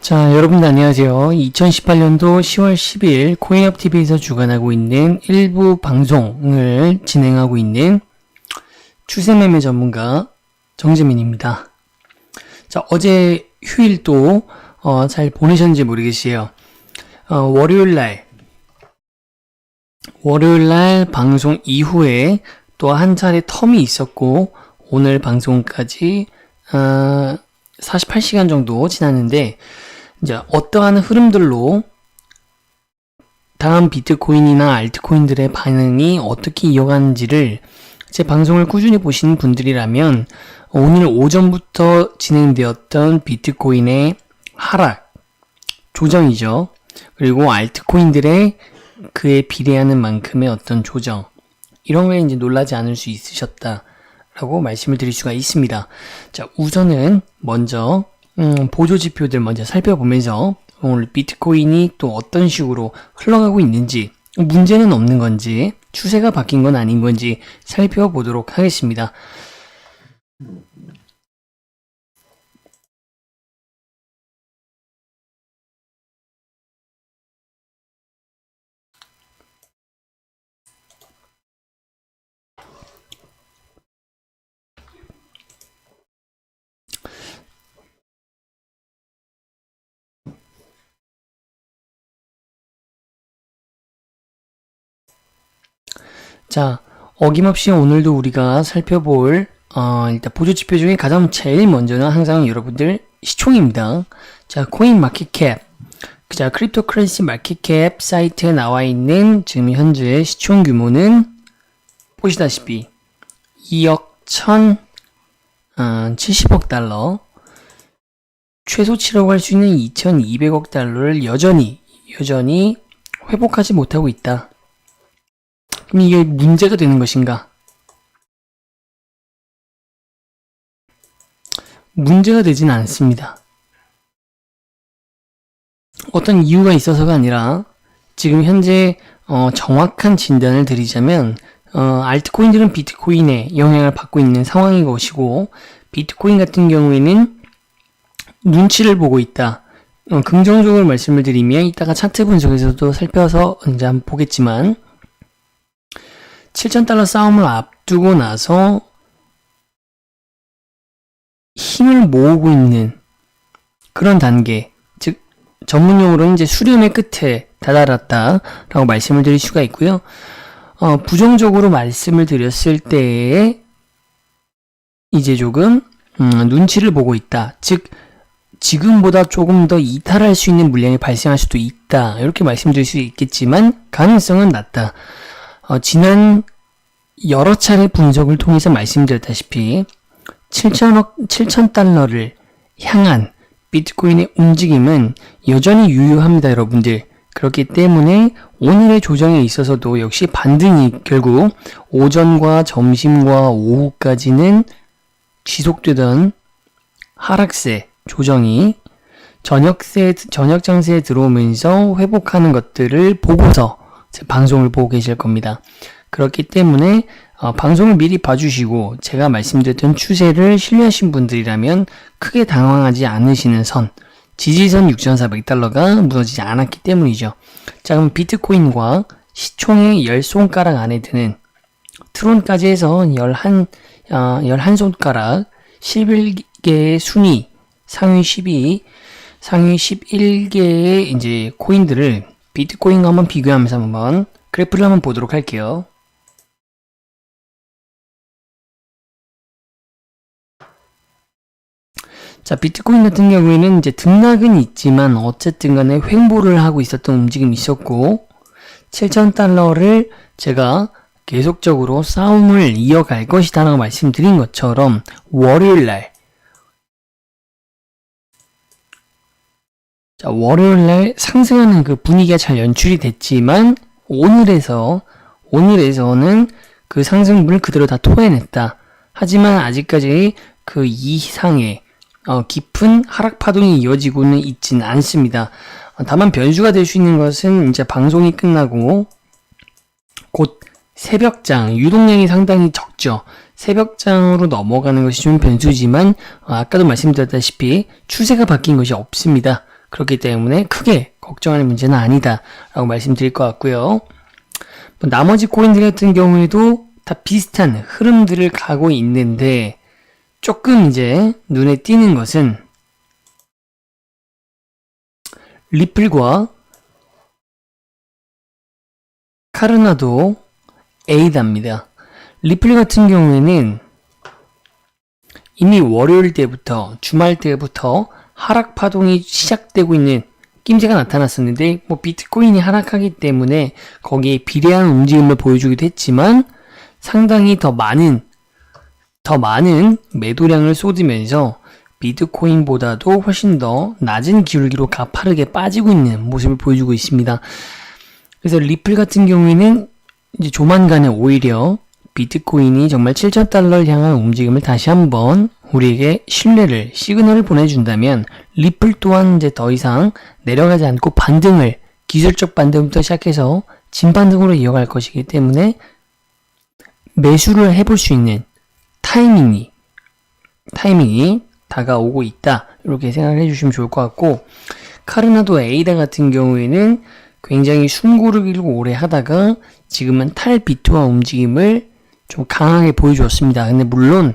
자, 여러분들 안녕하세요. 2018년도 10월 10일 코인업TV에서 주관하고 있는 일부 방송을 진행하고 있는 추세매매 전문가 정재민입니다. 자, 어제 휴일도 잘 보내셨는지 모르겠어요. 월요일날 방송 이후에 또 한 차례 텀이 있었고 오늘 방송까지 48시간 정도 지났는데 이제 어떠한 흐름들로 다음 비트코인이나 알트코인들의 반응이 어떻게 이어가는지를 제 방송을 꾸준히 보시는 분들이라면 오늘 오전부터 진행되었던 비트코인의 하락, 조정이죠. 그리고 알트코인들의 그에 비례하는 만큼의 어떤 조정, 이런 거에 이제 놀라지 않을 수 있으셨다라고 말씀을 드릴 수가 있습니다. 자, 우선은 먼저 보조 지표들 먼저 살펴보면서 오늘 비트코인이 또 어떤 식으로 흘러가고 있는지, 문제는 없는 건지, 추세가 바뀐 건 아닌 건지 살펴보도록 하겠습니다. 자, 어김없이 오늘도 우리가 살펴볼 일단 보조지표 중에 가장 제일 먼저는 항상 여러분들 시총입니다. 자, 코인 마켓캡, 자, 크립토커런시 마켓캡 사이트에 나와 있는 지금 현재 시총 규모는 보시다시피 2억 1,070억 달러, 최소치라고 할 수 있는 2,200억 달러를 여전히 회복하지 못하고 있다. 그럼 이게 문제가 되는 것인가? 문제가 되진 않습니다. 어떤 이유가 있어서가 아니라 지금 현재 정확한 진단을 드리자면 알트코인들은 비트코인에 영향을 받고 있는 상황인 것이고, 비트코인 같은 경우에는 눈치를 보고 있다. 긍정적으로 말씀을 드리면 이따가 차트 분석에서도 살펴서 이제 한번 보겠지만 7,000달러 싸움을 앞두고 나서 힘을 모으고 있는 그런 단계, 즉 전문용어로는 이제 수렴의 끝에 다다랐다라고 말씀을 드릴 수가 있고요. 부정적으로 말씀을 드렸을 때에 이제 조금 눈치를 보고 있다. 즉 지금보다 조금 더 이탈할 수 있는 물량이 발생할 수도 있다. 이렇게 말씀드릴 수 있겠지만 가능성은 낮다. 지난 여러 차례 분석을 통해서 말씀드렸다시피 7,000달러를 향한 비트코인의 움직임은 여전히 유효합니다, 여러분들. 그렇기 때문에 오늘의 조정에 있어서도 역시 반등이 결국 오전과 점심과 오후까지는 지속되던 하락세 조정이 저녁 장세에 들어오면서 회복하는 것들을 보고서 제 방송을 보고 계실 겁니다. 그렇기 때문에 방송을 미리 봐주시고 제가 말씀드렸던 추세를 신뢰하신 분들이라면 크게 당황하지 않으시는 선, 지지선 6,400달러가 무너지지 않았기 때문이죠. 자, 그럼 비트코인과 시총의 10손가락 안에 드는 트론까지 해서 11손가락 11개의 순위, 상위 12, 상위 11개의 이제 코인들을 비트코인과 한번 비교하면서 한번 그래프를 한번 보도록 할게요. 자, 비트코인 같은 경우에는 이제 등락은 있지만 어쨌든 간에 횡보를 하고 있었던 움직임이 있었고 7,000달러를 제가 계속적으로 싸움을 이어갈 것이다 라고 말씀드린 것처럼 월요일날 상승하는 그 분위기가 잘 연출이 됐지만 오늘에서는 그 상승분을 그대로 다 토해냈다. 하지만 아직까지 그 이상의 깊은 하락 파동이 이어지고는 있지는 않습니다. 다만 변수가 될 수 있는 것은 이제 방송이 끝나고 곧 새벽장, 유동량이 상당히 적죠. 새벽장으로 넘어가는 것이 좀 변수지만 아까도 말씀드렸다시피 추세가 바뀐 것이 없습니다. 그렇기 때문에 크게 걱정할 문제는 아니다 라고 말씀드릴 것 같고요. 나머지 코인들 같은 경우에도 다 비슷한 흐름들을 가고 있는데 조금 이제 눈에 띄는 것은 리플과 카르나도 에이다입니다. 리플 같은 경우에는 이미 월요일 때부터 주말 때부터 하락 파동이 시작되고 있는 낌새가 나타났었는데 비트코인이 하락하기 때문에 거기에 비례한 움직임을 보여주기도 했지만 상당히 더 많은 매도량을 쏟으면서 비트코인보다도 훨씬 더 낮은 기울기로 가파르게 빠지고 있는 모습을 보여주고 있습니다. 그래서 리플 같은 경우에는 이제 조만간에 오히려 비트코인이 정말 7,000달러를 향한 움직임을 다시 한번 우리에게 시그널을 보내준다면 리플 또한 이제 더 이상 내려가지 않고 기술적 반등부터 시작해서 진반등으로 이어갈 것이기 때문에 매수를 해볼 수 있는 타이밍이 다가오고 있다. 이렇게 생각을 해주시면 좋을 것 같고, 카르나도 에이다 같은 경우에는 굉장히 숨고르기를 오래 하다가 지금은 탈비트화 움직임을 좀 강하게 보여주었습니다. 근데 물론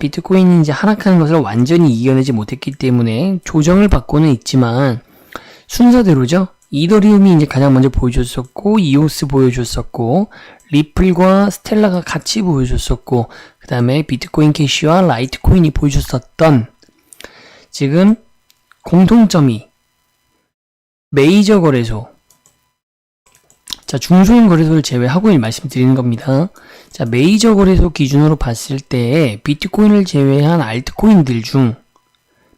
비트코인이 이제 하락하는 것을 완전히 이겨내지 못했기 때문에 조정을 받고는 있지만 순서대로죠. 이더리움이 이제 가장 먼저 보여줬었고, 이오스 보여줬었고, 리플과 스텔라가 같이 보여줬었고, 그 다음에 비트코인 캐시와 라이트코인이 보여줬었던 지금 공통점이 메이저 거래소, 자, 중소형 거래소를 제외하고 말씀드리는 겁니다. 자, 메이저 거래소 기준으로 봤을 때 비트코인을 제외한 알트코인들 중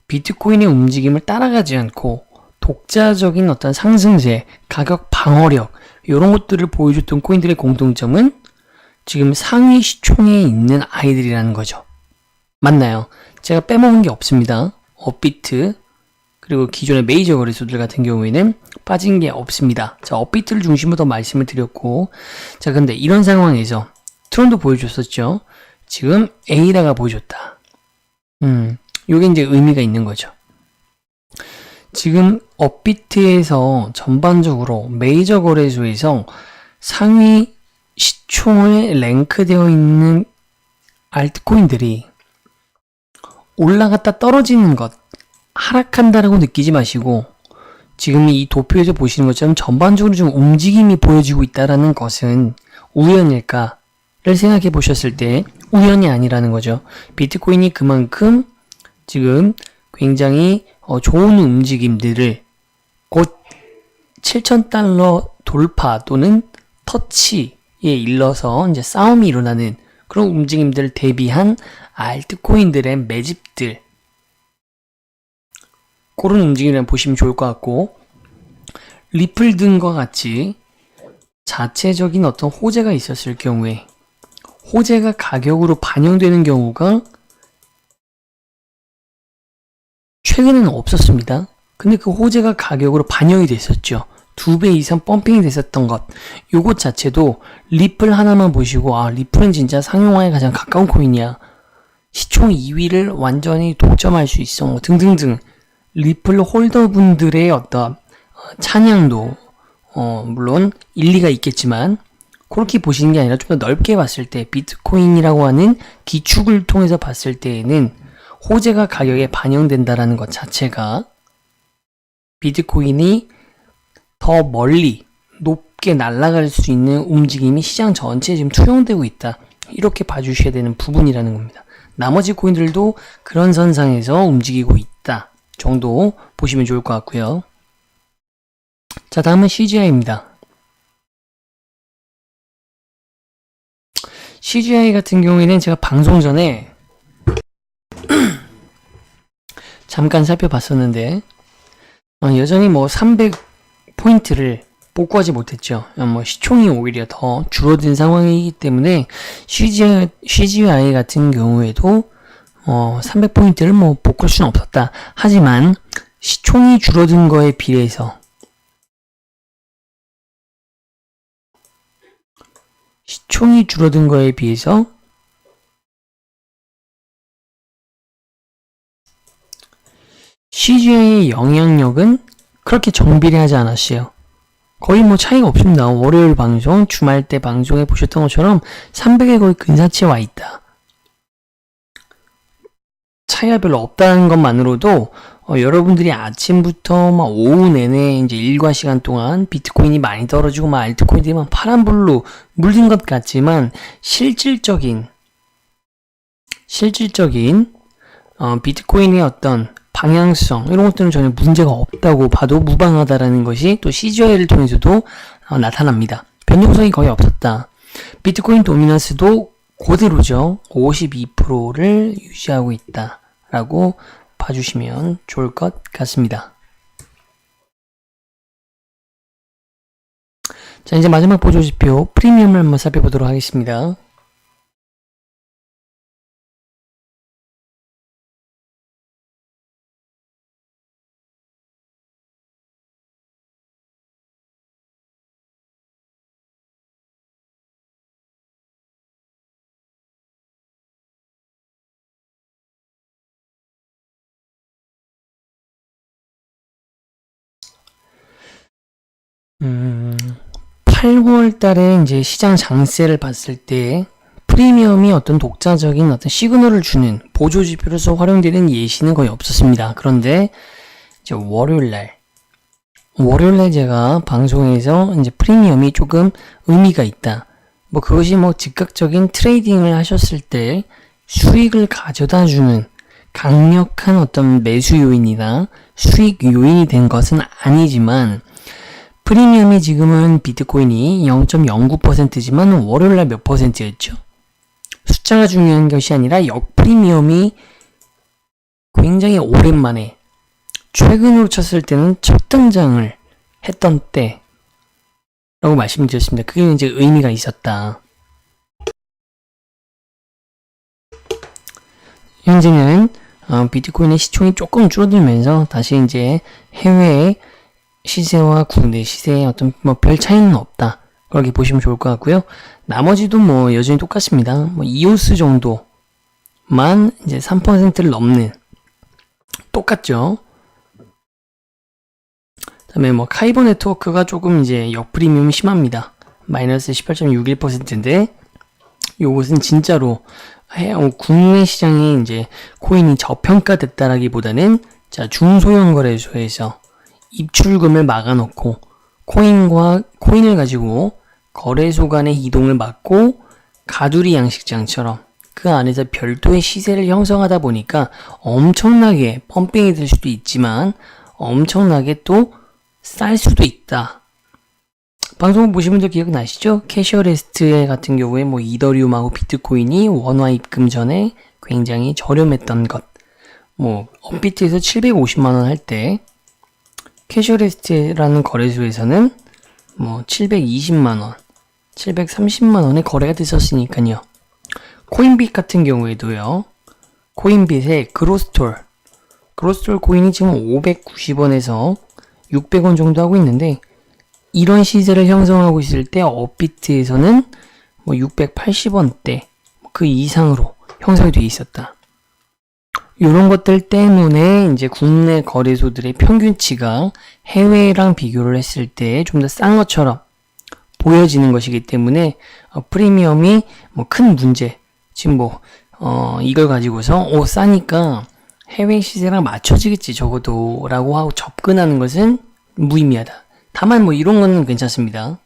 비트코인의 움직임을 따라가지 않고 독자적인 어떤 상승세, 가격 방어력 이런 것들을 보여줬던 코인들의 공통점은 지금 상위 시총에 있는 아이들이라는 거죠. 맞나요? 제가 빼먹은 게 없습니다. 업비트 그리고 기존의 메이저 거래소들 같은 경우에는 빠진 게 없습니다. 자, 업비트를 중심으로 더 말씀을 드렸고, 자, 근데 이런 상황에서 트론도 보여줬었죠. 지금 에이다가 보여줬다. 요게 이제 의미가 있는 거죠. 지금 업비트에서 전반적으로 메이저 거래소에서 상위 시총에 랭크되어 있는 알트코인들이 올라갔다 떨어지는 것, 하락한다라고 느끼지 마시고 지금 이 도표에서 보시는 것처럼 전반적으로 좀 움직임이 보여지고 있다는 것은 우연일까를 생각해 보셨을 때 우연이 아니라는 거죠. 비트코인이 그만큼 지금 굉장히 좋은 움직임들을 곧 7,000달러 돌파 또는 터치에 일러서 이제 싸움이 일어나는 그런 움직임들을 대비한 알트코인들의 매집들, 그런 움직임을 보시면 좋을 것 같고, 리플 등과 같이 자체적인 어떤 호재가 있었을 경우에 호재가 가격으로 반영되는 경우가 최근에는 없었습니다. 근데 그 호재가 가격으로 반영이 됐었죠. 2배 이상 펌핑이 됐었던 것, 요것 자체도 리플 하나만 보시고 리플은 진짜 상용화에 가장 가까운 코인이야, 시총 2위를 완전히 독점할 수 있어, 등등등 리플 홀더분들의 어떤 찬양도 물론 일리가 있겠지만 그렇게 보시는 게 아니라 좀 더 넓게 봤을 때 비트코인이라고 하는 기축을 통해서 봤을 때에는 호재가 가격에 반영된다라는 것 자체가 비트코인이 더 멀리 높게 날아갈 수 있는 움직임이 시장 전체에 지금 투영되고 있다, 이렇게 봐주셔야 되는 부분이라는 겁니다. 나머지 코인들도 그런 선상에서 움직이고 있다 정도 보시면 좋을 것 같고요. 자, 다음은 CGI입니다. CGI 같은 경우에는 제가 방송 전에 잠깐 살펴봤었는데 여전히 300포인트를 복구하지 못했죠. 시총이 오히려 더 줄어든 상황이기 때문에 CGI 같은 경우에도 300포인트를 복구할 수는 없었다. 하지만 시총이 줄어든 거에 비해서 CGI의 영향력은 그렇게 정비례하지 않았어요. 거의 뭐 차이가 없습니다. 월요일 방송, 주말 때 방송에 보셨던 것처럼 300에 거의 근사치에 와 있다. 차이가 별로 없다는 것만으로도 여러분들이 아침부터 막 오후 내내 이제 일과 시간 동안 비트코인이 많이 떨어지고 막 알트코인들이 막 파란불로 물든 것 같지만 실질적인 비트코인의 어떤 방향성 이런 것들은 전혀 문제가 없다고 봐도 무방하다라는 것이 또 CGI를 통해서도 나타납니다. 변동 요소이 거의 없었다. 비트코인 도미넌스도 그대로죠. 52%를 유지하고 있다라고 봐주시면 좋을 것 같습니다. 자, 이제 마지막 보조지표 프리미엄을 한번 살펴보도록 하겠습니다. 음, 8월 달에 이제 시장 장세를 봤을 때 프리미엄이 어떤 독자적인 어떤 시그널을 주는 보조 지표로서 활용되는 예시는 거의 없었습니다. 그런데 이제 월요일날 제가 방송에서 이제 프리미엄이 조금 의미가 있다. 뭐 그것이 뭐 즉각적인 트레이딩을 하셨을 때 수익을 가져다 주는 강력한 어떤 매수 요인이나 수익 요인이 된 것은 아니지만 프리미엄이 지금은 비트코인이 0.09%지만 월요일날 몇 %였죠? 숫자가 중요한 것이 아니라 역프리미엄이 굉장히 오랜만에 최근으로 쳤을 때는 첫 등장을 했던 때라고 말씀드렸습니다. 그게 이제 의미가 있었다. 현재는 비트코인의 시총이 조금 줄어들면서 다시 이제 해외의 시세와 국내 시세의 어떤 뭐 별 차이는 없다. 그렇게 보시면 좋을 것 같고요. 나머지도 뭐 여전히 똑같습니다. 뭐 이오스 정도만 이제 3%를 넘는 똑같죠. 그다음에 뭐 카이버 네트워크가 조금 이제 역프리미엄이 심합니다. 마이너스 18.61%인데 요것은 진짜로 국내 시장에 이제 코인이 저평가됐다라기보다는 자 중소형 거래소에서 입출금을 막아놓고 코인을 가지고 거래소 간의 이동을 막고 가두리 양식장처럼 그 안에서 별도의 시세를 형성하다 보니까 엄청나게 펌핑이 될 수도 있지만 엄청나게 또 쌀 수도 있다. 방송 보신 분들 기억나시죠? 캐셔레스트 같은 경우에 뭐 이더리움하고 비트코인이 원화 입금 전에 굉장히 저렴했던 것. 뭐 업비트에서 750만원 할 때 캐셔레스트라는 거래소에서는 뭐 720만원, 730만원의 거래가 됐었으니까요. 코인빗 같은 경우에도요. 코인빗의 그로스톨 코인이 지금 590원에서 600원 정도 하고 있는데 이런 시세를 형성하고 있을 때 업비트에서는 뭐 680원대 그 이상으로 형성이 되어 있었다. 이런 것들 때문에 이제 국내 거래소들의 평균치가 해외랑 비교를 했을 때 좀 더 싼 것처럼 보여지는 것이기 때문에 프리미엄이 뭐 큰 문제 지금 뭐 이걸 가지고서 싸니까 해외 시세랑 맞춰지겠지 적어도 라고 하고 접근하는 것은 무의미하다. 다만 뭐 이런 거는 괜찮습니다.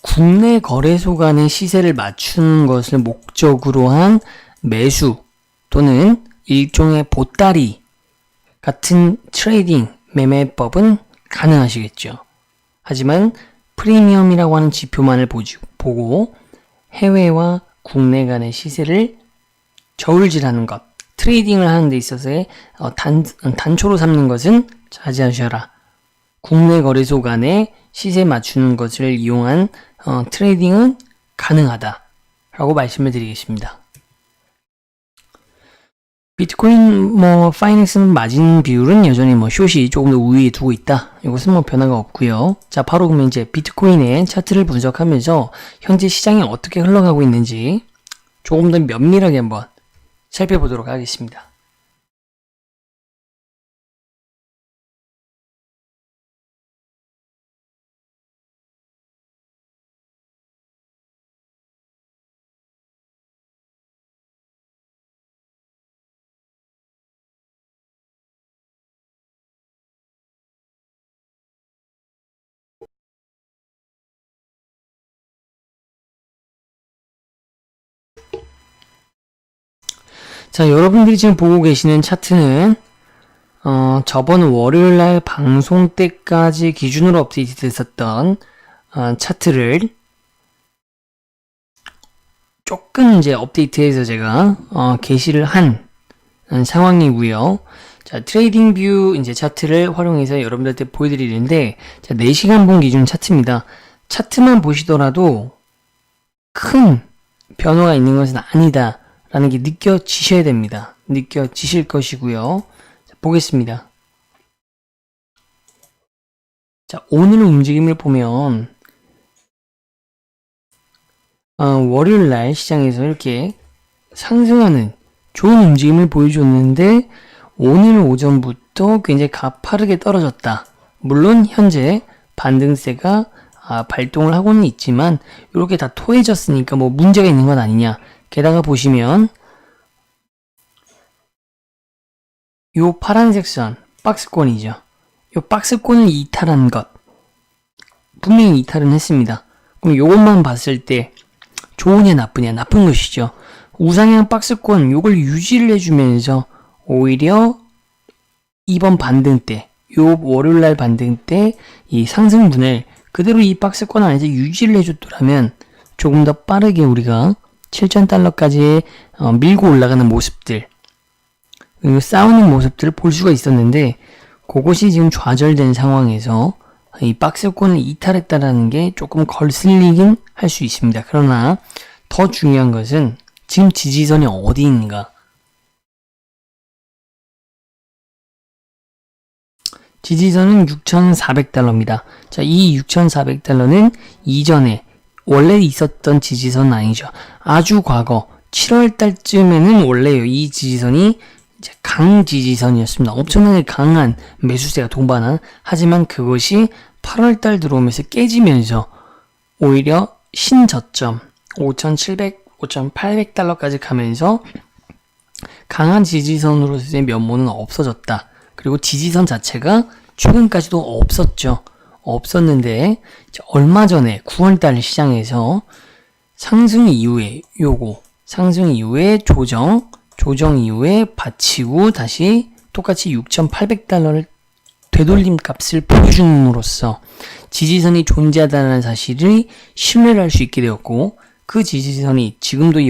국내 거래소 간의 시세를 맞추는 것을 목적으로 한 매수 또는 일종의 보따리 같은 트레이딩 매매법은 가능하시겠죠. 하지만 프리미엄이라고 하는 지표만을 보고 해외와 국내 간의 시세를 저울질하는 것, 트레이딩을 하는 데 있어서의 단초로 삼는 것은 자제하셔라. 국내 거래소 간의 시세 맞추는 것을 이용한 트레이딩은 가능하다 라고 말씀을 드리겠습니다. 비트코인 파이낸스 마진 비율은 여전히 숏이 조금 더 우위에 두고 있다. 이것은 변화가 없고요. 자, 바로 그러면 이제 비트코인의 차트를 분석하면서 현재 시장이 어떻게 흘러가고 있는지 조금 더 면밀하게 한번 살펴보도록 하겠습니다. 자, 여러분들이 지금 보고 계시는 차트는 저번 월요일날 방송 때까지 기준으로 업데이트 됐었던 차트를 조금 이제 업데이트해서 제가 게시를 한 상황이고요. 자, 트레이딩 뷰 이제 차트를 활용해서 여러분들한테 보여드리는데, 자, 4시간 본 기준 차트입니다. 차트만 보시더라도 큰 변화가 있는 것은 아니다 라는 게 느껴지셔야 됩니다. 느껴지실 것이고요. 자, 보겠습니다. 자, 오늘 움직임을 보면 월요일날 시장에서 이렇게 상승하는 좋은 움직임을 보여줬는데 오늘 오전부터 굉장히 가파르게 떨어졌다. 물론 현재 반등세가 발동을 하고는 있지만 이렇게 다 토해졌으니까 뭐 문제가 있는 건 아니냐. 게다가 보시면 요 파란색 선 박스권이죠. 요 박스권을 이탈한 것 분명히 이탈은 했습니다. 그럼 요것만 봤을 때 좋으냐 나쁘냐? 나쁜 것이죠. 우상향 박스권 요걸 유지를 해주면서 오히려 이번 반등 때, 요 월요일날 반등 때 이 상승분을 그대로 이 박스권 안에서 유지를 해줬더라면 조금 더 빠르게 우리가 7,000달러까지 밀고 올라가는 모습들, 그리고 싸우는 모습들을 볼 수가 있었는데 그것이 지금 좌절된 상황에서 이 박스권을 이탈했다라는 게 조금 거슬리긴 할 수 있습니다. 그러나 더 중요한 것은 지금 지지선이 어디 있는가? 지지선은 6,400달러입니다. 자, 이 6,400달러는 이전에 원래 있었던 지지선은 아니죠. 아주 과거 7월 달쯤에는 원래요. 이 지지선이 이제 강지지선이었습니다. 엄청나게 강한 매수세가 동반한. 하지만 그것이 8월 달 들어오면서 깨지면서 오히려 신저점 5,700, 5,800달러까지 가면서 강한 지지선으로서의 면모는 없어졌다. 그리고 지지선 자체가 최근까지도 없었죠. 없었는데 얼마 전에 9월달 시장에서 상승 이후에 상승 이후에 조정 이후에 받치고 다시 똑같이 6,800달러를 되돌림 값을 보여줌으로써 지지선이 존재하다는 사실을 신뢰를 할 수 있게 되었고, 그 지지선이 지금도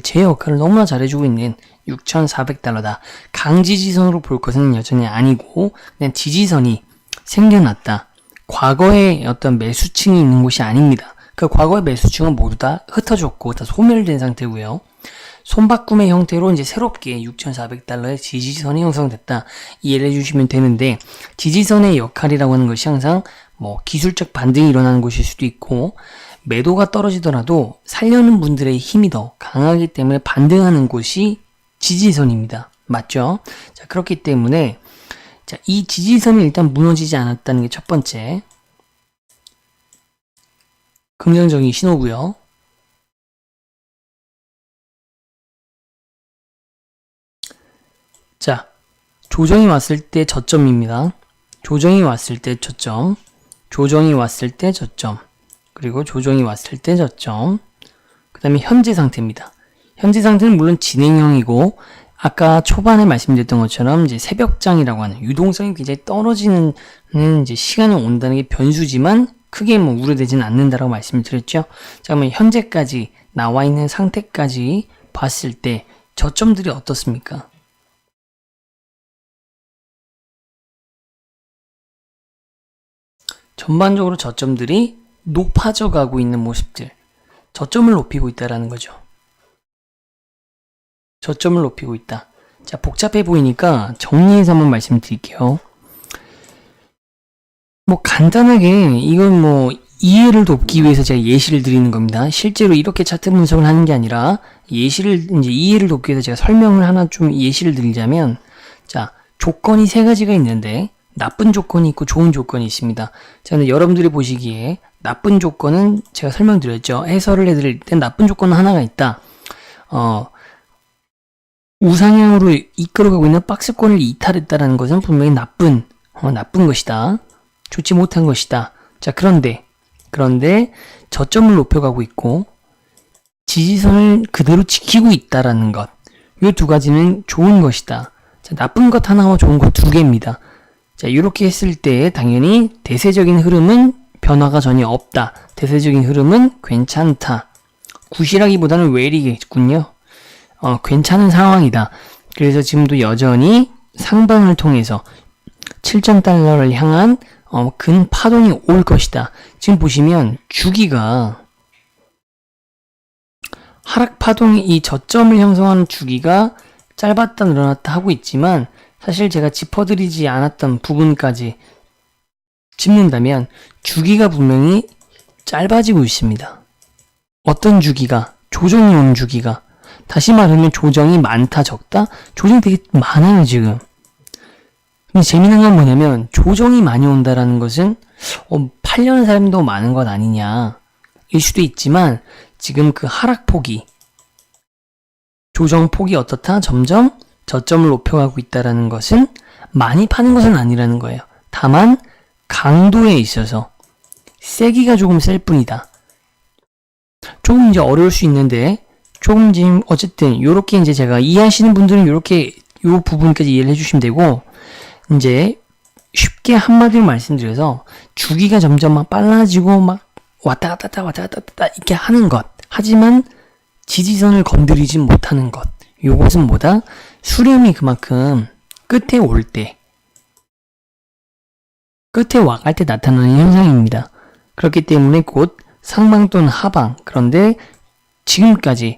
제 역할을 너무나 잘해주고 있는 6,400달러다. 강지지선으로 볼 것은 여전히 아니고 그냥 지지선이 생겨났다. 과거에 어떤 매수층이 있는 곳이 아닙니다. 그 과거의 매수층은 모두 다 흩어졌고 다 소멸된 상태고요. 손바꿈의 형태로 이제 새롭게 6,400달러의 지지선이 형성됐다. 이해를 해주시면 되는데, 지지선의 역할이라고 하는 것이 항상 뭐 기술적 반등이 일어나는 곳일 수도 있고, 매도가 떨어지더라도 살려는 분들의 힘이 더 강하기 때문에 반등하는 곳이 지지선입니다. 맞죠? 자, 그렇기 때문에 자, 이 지지선이 일단 무너지지 않았다는 게 첫 번째 긍정적인 신호고요. 자, 조정이 왔을 때 저점입니다. 조정이 왔을 때 저점, 조정이 왔을 때 저점, 그리고 조정이 왔을 때 저점, 그 다음에 현재 상태입니다. 현재 상태는 물론 진행형이고, 아까 초반에 말씀드렸던 것처럼 이제 새벽장이라고 하는 유동성이 굉장히 떨어지는 이제 시간이 온다는 게 변수지만 크게 뭐 우려되지는 않는다라고 말씀을 드렸죠. 자, 그러면 현재까지 나와 있는 상태까지 봤을 때 저점들이 어떻습니까? 전반적으로 저점들이 높아져 가고 있는 모습들, 저점을 높이고 있다라는 거죠. 저점을 높이고 있다. 자, 복잡해 보이니까 정리해서 한번 말씀드릴게요. 뭐 간단하게 이건 뭐 이해를 돕기 위해서 제가 예시를 드리는 겁니다. 실제로 이렇게 차트 분석을 하는 게 아니라 이제 이해를 돕기 위해서 제가 설명을 하나 좀 예시를 드리자면, 자, 조건이 세 가지가 있는데 나쁜 조건이 있고 좋은 조건이 있습니다. 자, 근데 여러분들이 보시기에 나쁜 조건은 제가 설명드렸죠. 해설을 해드릴 땐 나쁜 조건은 하나가 있다. 우상향으로 이끌어가고 있는 박스권을 이탈했다라는 것은 분명히 나쁜 것이다. 좋지 못한 것이다. 자, 그런데 저점을 높여가고 있고 지지선을 그대로 지키고 있다라는 것. 이 두 가지는 좋은 것이다. 자, 나쁜 것 하나와 좋은 것 두 개입니다. 자, 이렇게 했을 때 당연히 대세적인 흐름은 변화가 전혀 없다. 대세적인 흐름은 괜찮다. 굿이라기보다는 웰이겠군요. 괜찮은 상황이다. 그래서 지금도 여전히 상방을 통해서 7,000달러를 향한 근 파동이 올 것이다. 지금 보시면 주기가 하락 파동이 이 저점을 형성하는 주기가 짧았다 늘어났다 하고 있지만 사실 제가 짚어드리지 않았던 부분까지 짚는다면 주기가 분명히 짧아지고 있습니다. 어떤 주기가? 조정이 온 주기가. 다시 말하면 조정이 많다 적다? 조정이 되게 많아요 지금. 근데 재미난 건 뭐냐면 조정이 많이 온다라는 것은 팔려는 사람도 많은 것 아니냐 일 수도 있지만 지금 그 하락폭이 조정폭이 어떻다? 점점 저점을 높여가고 있다라는 것은 많이 파는 것은 아니라는 거예요. 다만 강도에 있어서 세기가 조금 셀 뿐이다. 조금 이제 어려울 수 있는데 조금 지금 어쨌든 요렇게 이제 제가 이해하시는 분들은 요렇게 요 부분까지 이해를 해주시면 되고 이제 쉽게 한마디로 말씀드려서 주기가 점점 막 빨라지고 막 왔다 갔다 이렇게 하는 것. 하지만 지지선을 건드리지 못하는 것. 요것은 뭐다? 수렴이 그만큼 끝에 올 때, 끝에 와갈 때 나타나는 현상입니다. 그렇기 때문에 곧 상방 또는 하방. 그런데 지금까지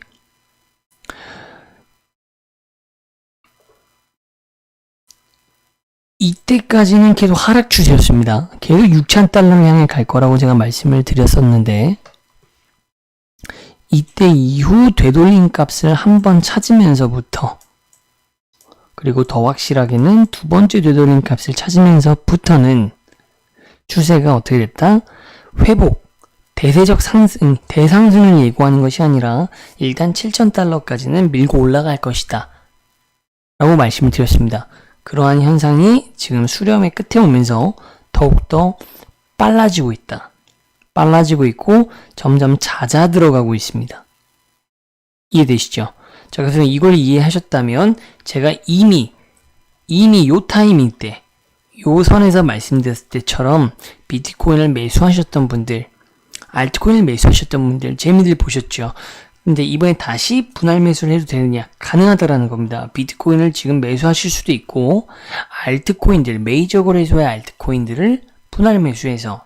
이때까지는 계속 하락 추세였습니다. 계속 6,000달러를 향해 갈 거라고 제가 말씀을 드렸었는데 이때 이후 되돌림 값을 한번 찾으면서부터 그리고 더 확실하게는 두 번째 되돌림 값을 찾으면서부터는 추세가 어떻게 됐다? 회복, 대세적 상승, 대상승을 예고하는 것이 아니라 일단 7,000달러까지는 밀고 올라갈 것이다 라고 말씀을 드렸습니다. 그러한 현상이 지금 수렴의 끝에 오면서 더욱더 빨라지고 있다. 빨라지고 있고 점점 잦아들어가고 있습니다. 이해되시죠? 자, 그래서 이걸 이해하셨다면 제가 이미 요 타이밍 때, 요 선에서 말씀드렸을 때처럼 비트코인을 매수하셨던 분들, 알트코인을 매수하셨던 분들 재미들 보셨죠? 근데 이번에 다시 분할 매수를 해도 되느냐? 가능하다라는 겁니다. 비트코인을 지금 매수하실 수도 있고 알트코인들, 메이저 거래소의 알트코인들을 분할 매수해서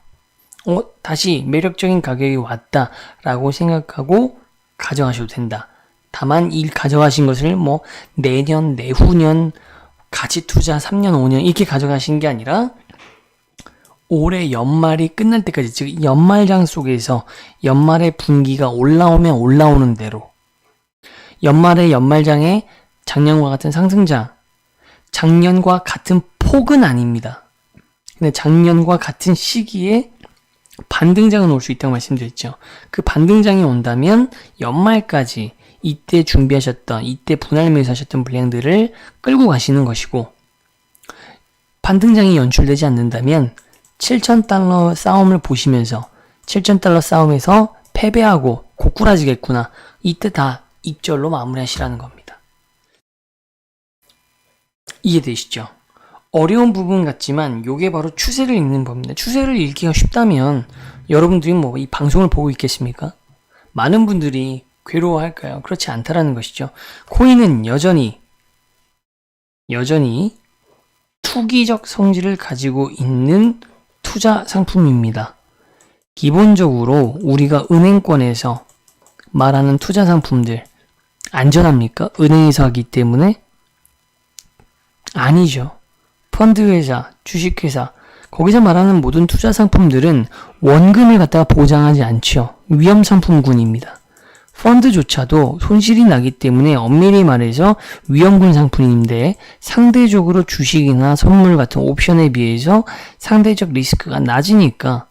다시 매력적인 가격이 왔다라고 생각하고 가져가셔도 된다. 다만 이 가져가신 것을 뭐 내년, 내후년, 가치 투자 3년, 5년 이렇게 가져가신 게 아니라 올해 연말이 끝날 때까지, 즉 연말장 속에서 연말의 분기가 올라오면 올라오는 대로 연말의 연말장에 작년과 같은 상승장, 작년과 같은 폭은 아닙니다. 근데 작년과 같은 시기에 반등장은 올 수 있다고 말씀드렸죠. 그 반등장이 온다면 연말까지 이때 준비하셨던, 이때 분할 매수하셨던 물량들을 끌고 가시는 것이고, 반등장이 연출되지 않는다면 7,000달러 싸움을 보시면서 7,000달러 싸움에서 패배하고 고꾸라지겠구나. 이때 다 입절로 마무리하시라는 겁니다. 이해되시죠? 어려운 부분 같지만 요게 바로 추세를 읽는 법입니다. 추세를 읽기가 쉽다면 여러분들이 뭐 이 방송을 보고 있겠습니까? 많은 분들이 괴로워할까요? 그렇지 않다라는 것이죠. 코인은 여전히 투기적 성질을 가지고 있는 투자 상품입니다. 기본적으로 우리가 은행권에서 말하는 투자 상품들 안전합니까? 은행에서 하기 때문에? 아니죠. 펀드회사, 주식회사 거기서 말하는 모든 투자 상품들은 원금을 갖다가 보장하지 않죠. 위험 상품군입니다. 펀드조차도 손실이 나기 때문에 엄밀히 말해서 위험군 상품인데 상대적으로 주식이나 선물 같은 옵션에 비해서 상대적 리스크가 낮으니까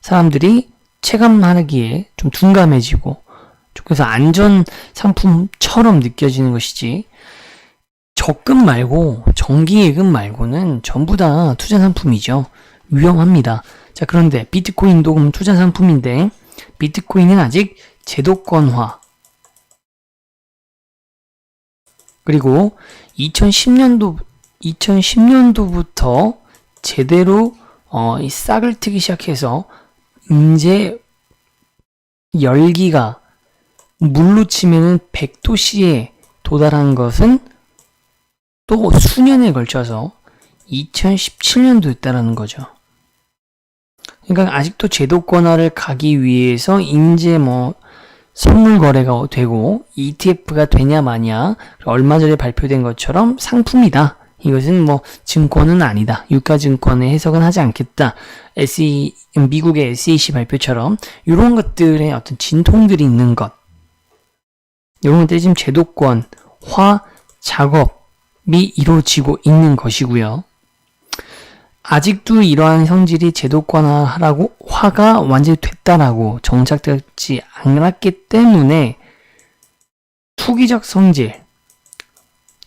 사람들이 체감하기에 좀 둔감해지고 그래서 안전 상품처럼 느껴지는 것이지 적금 말고 정기예금 말고는 전부 다 투자 상품이죠. 위험합니다. 자, 그런데 비트코인도 투자 상품인데 비트코인은 아직 제도권화 그리고 2010년도부터 제대로 이 싹을 트기 시작해서 이제 열기가 물로 치면은 100도씨에 도달한 것은 또 수년에 걸쳐서 2017년도였다라는 거죠. 그러니까 아직도 제도권화를 가기 위해서 이제 선물 거래가 되고 ETF가 되냐 마냐 얼마 전에 발표된 것처럼 상품이다. 이것은 증권은 아니다. 유가증권의 해석은 하지 않겠다. 미국의 SEC 발표처럼 이런 것들의 어떤 진통들이 있는 것. 이런 것들이 지금 제도권화 작업이 이루어지고 있는 것이고요. 아직도 이러한 성질이 제도권화라고 화가 완전히 됐다라고 정착되지 않았기 때문에 투기적 성질,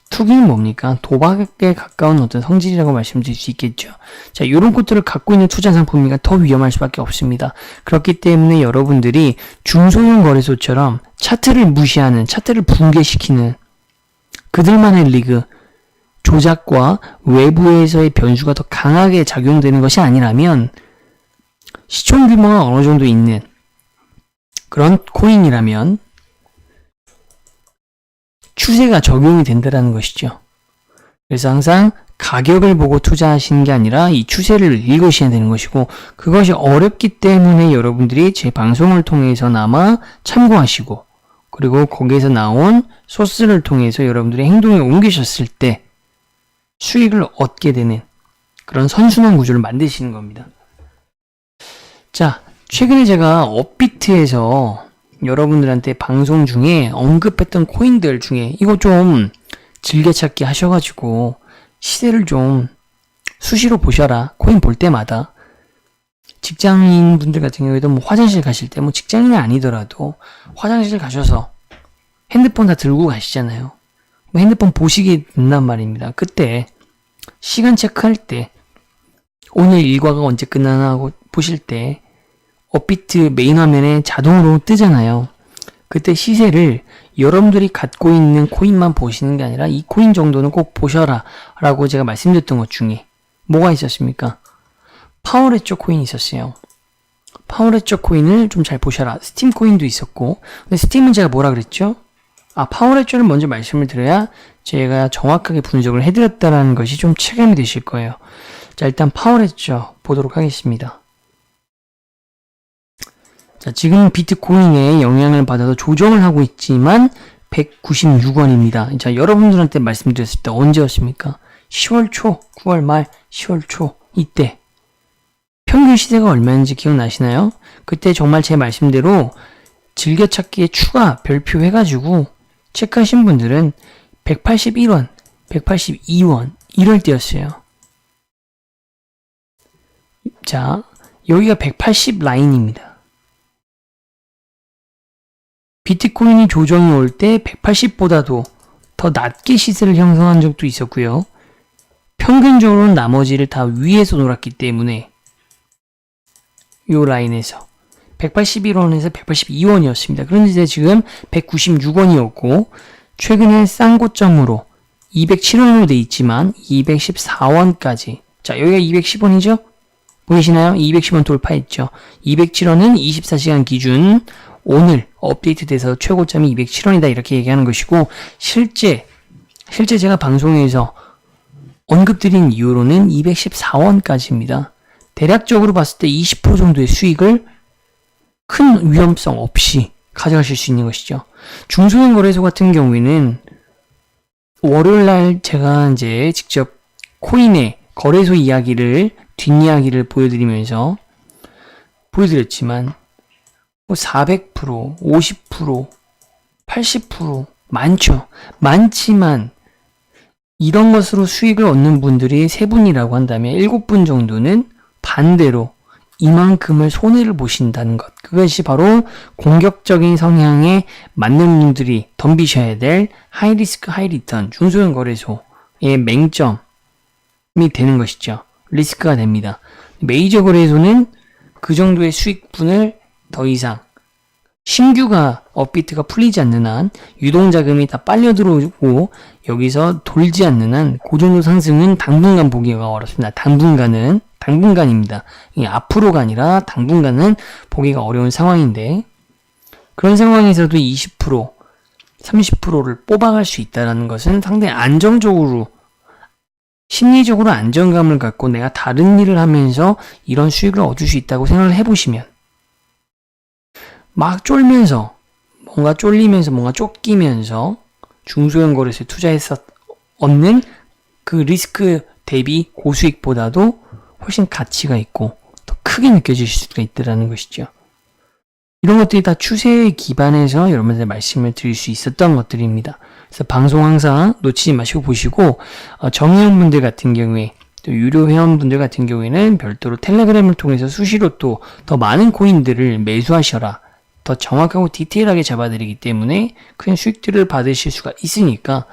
투기는 뭡니까? 도박에 가까운 어떤 성질이라고 말씀드릴 수 있겠죠. 자, 이런 것들을 갖고 있는 투자 상품이니까 더 위험할 수밖에 없습니다. 그렇기 때문에 여러분들이 중소형 거래소처럼 차트를 무시하는, 차트를 붕괴시키는 그들만의 리그, 조작과 외부에서의 변수가 더 강하게 작용되는 것이 아니라면 시총 규모가 어느 정도 있는 그런 코인이라면 추세가 적용이 된다는 것이죠. 그래서 항상 가격을 보고 투자하시는 게 아니라 이 추세를 읽으셔야 되는 것이고 그것이 어렵기 때문에 여러분들이 제 방송을 통해서나마 참고하시고 그리고 거기에서 나온 소스를 통해서 여러분들의 행동에 옮기셨을 때 수익을 얻게 되는 그런 선순환 구조를 만드시는 겁니다. 자, 최근에 제가 업비트에서 여러분들한테 방송 중에 언급했던 코인들 중에 이거 좀 즐겨찾기 하셔가지고 시세를 좀 수시로 보셔라. 코인 볼 때마다. 직장인 분들 같은 경우에도 화장실 가실 때 직장인이 아니더라도 화장실 가셔서 핸드폰 다 들고 가시잖아요. 핸드폰 보시게 된단 말입니다. 그때 시간 체크할 때 오늘 일과가 언제 끝나나 하고 보실 때 업비트 메인 화면에 자동으로 뜨잖아요. 그때 시세를 여러분들이 갖고 있는 코인만 보시는 게 아니라 이 코인 정도는 꼭 보셔라 라고 제가 말씀드렸던 것 중에 뭐가 있었습니까? 파워레저 코인이 있었어요. 파워레저 코인을 좀 잘 보셔라. 스팀 코인도 있었고 근데 스팀은 제가 뭐라 그랬죠? 파워레저를 먼저 말씀을 드려야 제가 정확하게 분석을 해드렸다는 것이 좀 체감이 되실 거예요. 자, 일단 파워레저 보도록 하겠습니다. 자, 지금 비트코인에 영향을 받아서 조정을 하고 있지만 196원입니다. 자, 여러분들한테 말씀드렸을 때 언제였습니까? 10월 초, 9월 말, 10월 초 이때 평균 시세가 얼마인지 기억나시나요? 그때 정말 제 말씀대로 즐겨찾기에 추가 별표 해가지고 체크하신 분들은 181원, 182원 이럴 때였어요. 자, 여기가 180 라인입니다. 비트코인이 조정이 올 때 180보다도 더 낮게 시세를 형성한 적도 있었고요. 평균적으로는 나머지를 다 위에서 놀았기 때문에 이 라인에서 181원에서 182원이었습니다. 그런데 지금 196원이었고 최근에 싼 고점으로 207원으로 돼 있지만 214원까지 자, 여기가 210원이죠? 보이시나요? 210원 돌파했죠. 207원은 24시간 기준 오늘 업데이트 돼서 최고점이 207원이다 이렇게 얘기하는 것이고 실제 제가 방송에서 언급드린 이유로는 214원까지입니다. 대략적으로 봤을 때 20% 정도의 수익을 큰 위험성 없이 가져가실 수 있는 것이죠. 중소형 거래소 같은 경우에는 월요일날 제가 이제 직접 코인의 거래소 이야기를 뒷이야기를 보여드렸지만, 400%, 50%, 80% 많죠. 많지만 이런 것으로 수익을 얻는 분들이 3분이라고 한다면 7분 정도는 반대로 이만큼을 손해를 보신다는 것. 그것이 바로 공격적인 성향에 맞는 분들이 덤비셔야 될 하이리스크 하이리턴 중소형 거래소의 맹점이 되는 것이죠. 리스크가 됩니다. 메이저 거래소는 그 정도의 수익분을 더 이상 신규가 업비트가 풀리지 않는 한 유동자금이 다 빨려 들어오고 여기서 돌지 않는 한 고정도 상승은 당분간 보기가 어렵습니다. 당분간입니다. 이게 앞으로가 아니라 당분간은 보기가 어려운 상황인데 그런 상황에서도 20%, 30%를 뽑아갈 수 있다는 것은 상당히 안정적으로 심리적으로 안정감을 갖고 내가 다른 일을 하면서 이런 수익을 얻을 수 있다고 생각을 해보시면 막 쫄면서 뭔가 쫄리면서 뭔가 쫓기면서 중소형 거래소에 투자해서 얻는 그 리스크 대비 고수익보다도 훨씬 가치가 있고 더 크게 느껴질 수가 있다는 것이죠. 이런 것들이 다 추세에 기반해서 여러분들 말씀을 드릴 수 있었던 것들입니다. 그래서 방송 항상 놓치지 마시고 보시고 정회원분들 같은 경우에 또 유료 회원분들 같은 경우에는 별도로 텔레그램을 통해서 수시로 또 더 많은 코인들을 매수하셔라. 더 정확하고 디테일하게 잡아드리기 때문에 큰 수익들을 받으실 수가 있으니까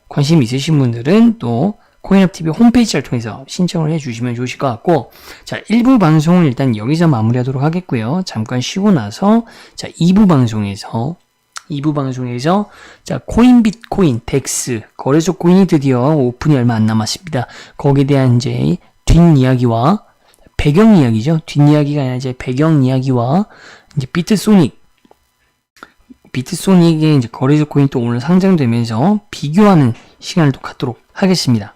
관심 있으신 분들은 또 코인업TV 홈페이지를 통해서 신청을 해주시면 좋으실 것 같고 자 1부 방송을 일단 여기서 마무리하도록 하겠고요. 잠깐 쉬고 나서 자 2부 방송에서 자 코인 비트코인 덱스 거래소 코인이 드디어 오픈이 얼마 안 남았습니다. 거기에 대한 이제 뒷이야기와 배경 이야기죠. 뒷이야기가 아니라 이제 배경 이야기와 이제 비트소닉의 이제 거래소 코인 또 오늘 상장되면서 비교하는 시간을 또 갖도록 하겠습니다.